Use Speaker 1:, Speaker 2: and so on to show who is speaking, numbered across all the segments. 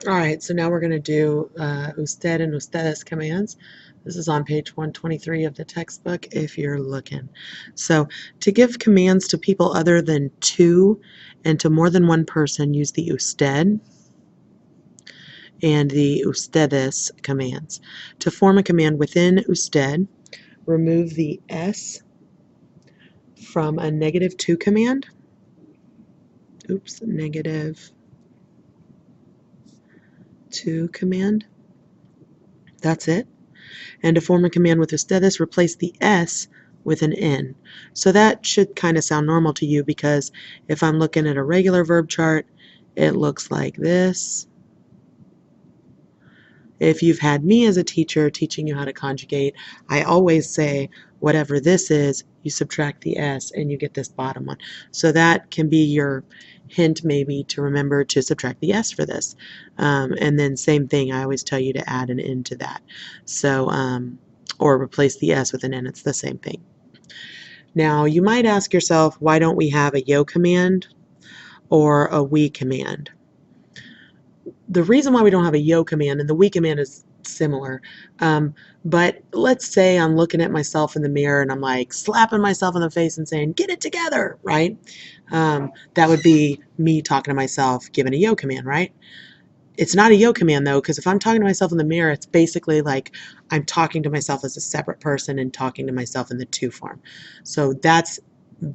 Speaker 1: All right, so now we're going to do usted and ustedes commands. This is on page 123 of the textbook if you're looking. So to give commands to people other than two and to more than one person, use the usted and the ustedes commands. To form a command within usted, remove the S from a negative 2 command. Oops, negative 2 command. That's it. And to form a command with ustedes, replace the S with an N. So that should kind of sound normal to you, because if I'm looking at a regular verb chart, it looks like this. If you've had me as a teacher teaching you how to conjugate, I always say whatever this is, you subtract the S and you get this bottom one. So that can be your hint maybe to remember to subtract the S for this. And then same thing, I always tell you to add an N to that. So, or replace the S with an N, it's the same thing. Now you might ask yourself, why don't we have a yo command or a we command? The reason why we don't have a yo command, and the we command is similar, but let's say I'm looking at myself in the mirror and I'm like slapping myself in the face and saying, get it together, right? That would be me talking to myself giving a yo command, right? It's not a yo command though, because if I'm talking to myself in the mirror, it's basically like I'm talking to myself as a separate person and talking to myself in the to form. So that's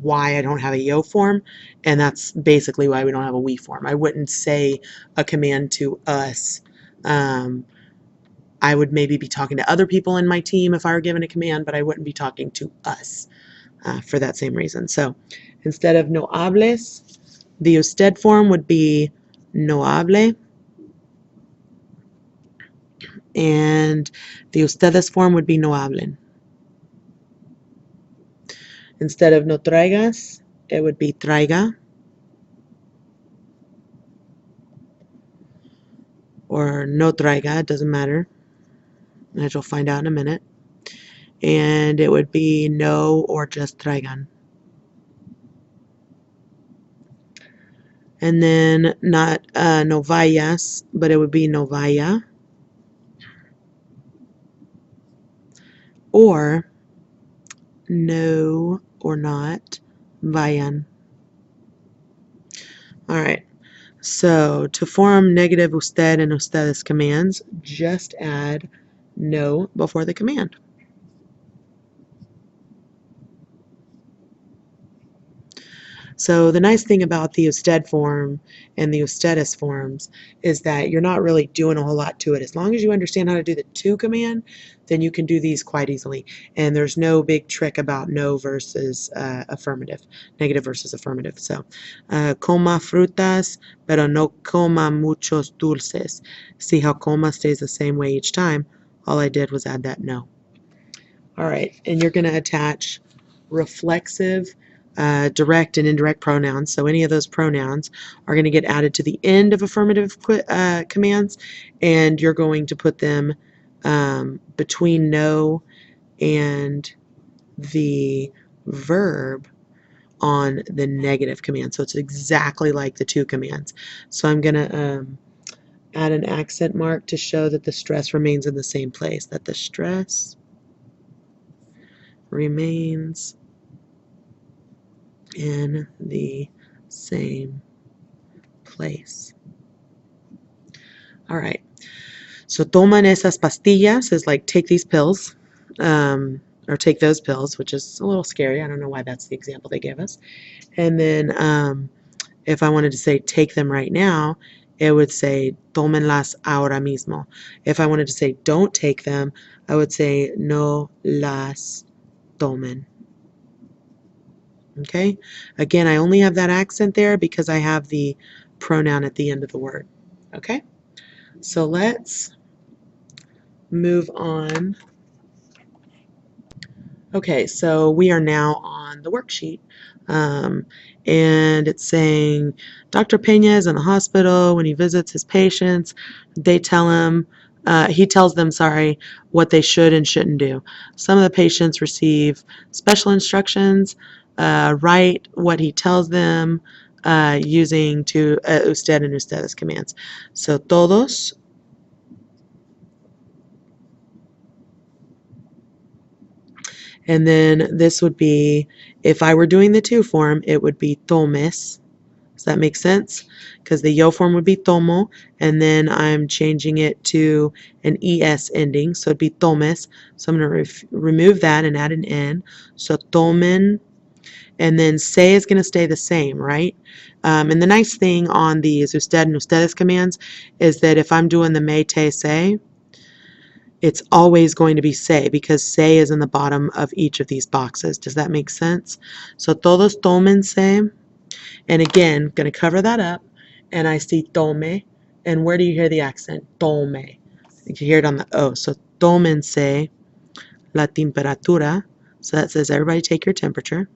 Speaker 1: why I don't have a yo form, and that's basically why we don't have a we form. I wouldn't say a command to us. I would maybe be talking to other people in my team if I were given a command, but I wouldn't be talking to us for that same reason. So instead of no hables, the usted form would be no hable, and the ustedes form would be no hablen. Instead of no traigas, it would be traiga, or no traiga, it doesn't matter, as you'll find out in a minute. And it would be no or just traigan. And then not no vayas, but it would be no vaya, or no or not vayan. All right. So to form negative usted and ustedes commands, just add no before the command. So the nice thing about the usted form and the ustedes forms is that you're not really doing a whole lot to it. As long as you understand how to do the to command, then you can do these quite easily. And there's no big trick about no versus affirmative, negative versus affirmative. So, coma frutas, pero no coma muchos dulces. See how coma stays the same way each time? All I did was add that no. All right, and you're going to attach reflexive, direct, and indirect pronouns. So any of those pronouns are going to get added to the end of affirmative commands, and you're going to put them between no and the verb on the negative command. So it's exactly like the to commands. So I'm going to add an accent mark to show that the stress remains in the same place, that the stress remains in the same place. All right. So toman esas pastillas is like take these pills, or take those pills, which is a little scary. I don't know why that's the example they gave us. And then if I wanted to say take them right now, it would say tómenlas ahora mismo. If I wanted to say don't take them, I would say no las tomen. Okay, again, I only have that accent there because I have the pronoun at the end of the word. Okay, so let's move on. Okay, so we are now on the worksheet, and it's saying Dr. Pena is in the hospital. When he visits his patients, they tell him, he tells them, sorry, what they should and shouldn't do. Some of the patients receive special instructions, write what he tells them, using usted and ustedes commands. So todos. And then this would be, if I were doing the to form, it would be tomes. Does that make sense? Because the yo form would be tomo, and then I'm changing it to an es ending, so it'd be tomes. So I'm going to remove that and add an n. So tomen, and then se is going to stay the same, right? And the nice thing on these usted and ustedes commands is that if I'm doing the me, te, se, it's always going to be se, because se is in the bottom of each of these boxes. Does that make sense? So todos tomen se. And again, going to cover that up, and I see tome. And where do you hear the accent? Tome. You can hear it on the O. So tómense la temperatura. So that says everybody take your temperature.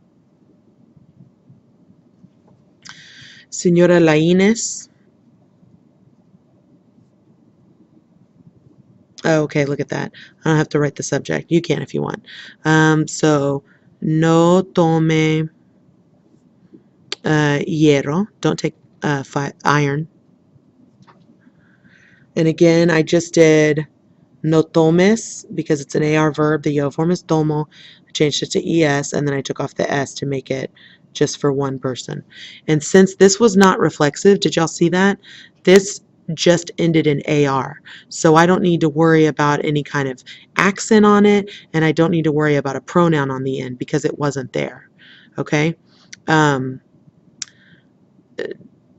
Speaker 1: Señora Laínez. Oh, okay, look at that. I don't have to write the subject. You can if you want. So no tome hierro. Don't take iron. And again, I just did no tomes because it's an AR verb. The yo form is tomo. I changed it to es, and then I took off the s to make it just for one person. And since this was not reflexive, did y'all see that? This just ended in AR. So I don't need to worry about any kind of accent on it, and I don't need to worry about a pronoun on the end because it wasn't there. Okay?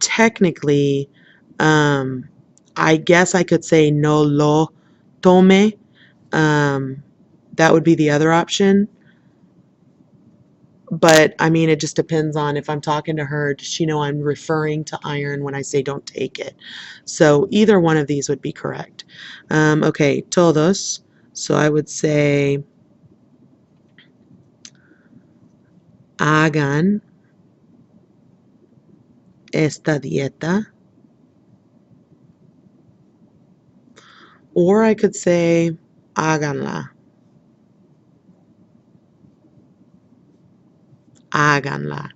Speaker 1: Technically, I guess I could say no lo tome. That would be the other option. But I mean, it just depends on if I'm talking to her, does she know I'm referring to iron when I say don't take it? So either one of these would be correct. Okay, todos. So I would say hagan esta dieta. Or I could say háganla. Háganla.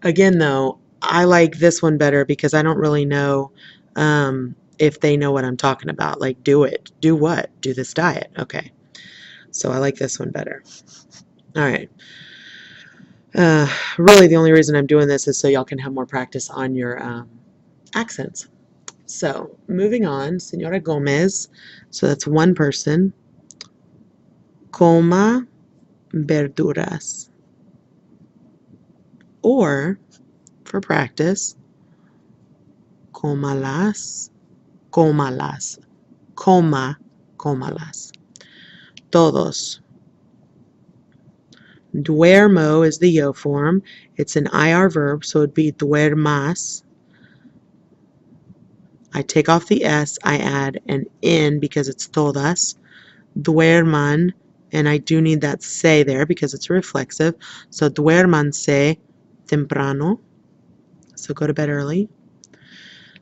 Speaker 1: Again, though, I like this one better because I don't really know if they know what I'm talking about. Like, do it. Do what? Do this diet. Okay. So I like this one better. All right. Really, the only reason I'm doing this is so y'all can have more practice on your accents. So, moving on, Senora Gomez. So that's one person. Coma verduras. Or, for practice, cómalas, cómalas, cómalas. Todos. Duermo is the yo form. It's an IR verb, so it'd be duermas. I take off the S, I add an N because it's todas. Duerman, and I do need that se there because it's reflexive. So duérmanse temprano. So go to bed early.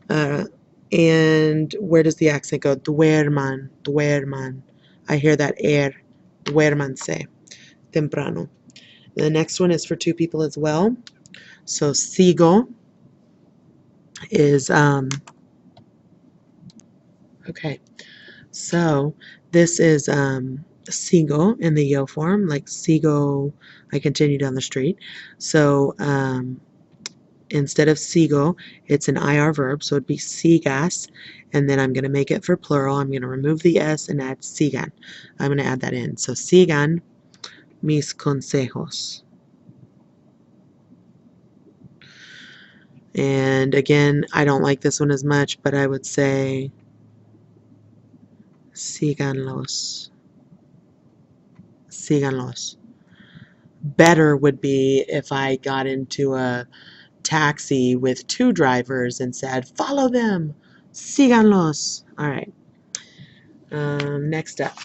Speaker 1: And where does the accent go? Duerman, duerman. I hear that air. Duérmanse temprano. The next one is for two people as well. So sigo is okay. So this is sigo in the yo form, like sigo, I continue down the street. So instead of sigo, it's an IR verb, so it'd be sigas, and then I'm going to make it for plural. I'm going to remove the s and add sigan. I'm going to add that in. So sigan mis consejos. And again, I don't like this one as much, but I would say síganlos. Síganlos. Better would be if I got into a taxi with two drivers and said, follow them. Síganlos. All right. Next up.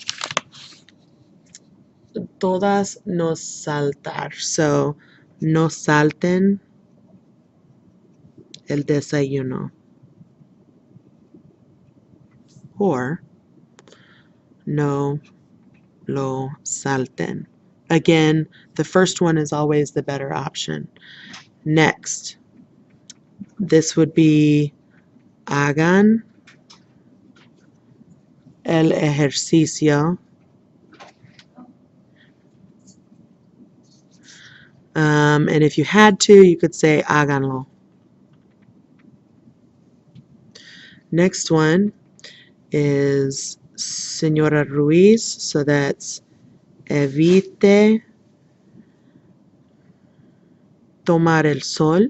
Speaker 1: Todas no saltar. So, no salten el desayuno. Or, no lo salten. Again, the first one is always the better option. Next, This would be hagan el ejercicio. And if you had to, you could say háganlo. Next one is Señora Ruiz, so that's evite tomar el sol.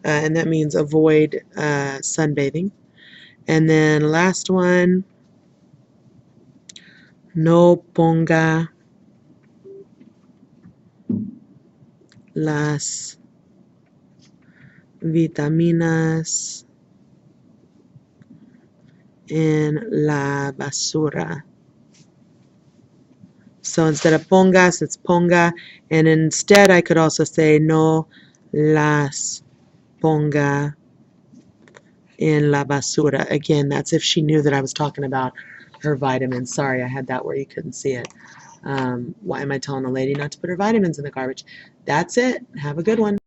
Speaker 1: And that means avoid sunbathing. And then last one, no ponga las vitaminas en la basura. So instead of pongas, it's ponga. And instead, I could also say no las ponga en la basura. Again, that's if she knew that I was talking about her vitamins. Sorry, I had that where you couldn't see it. Why am I telling a lady not to put her vitamins in the garbage? That's it. Have a good one.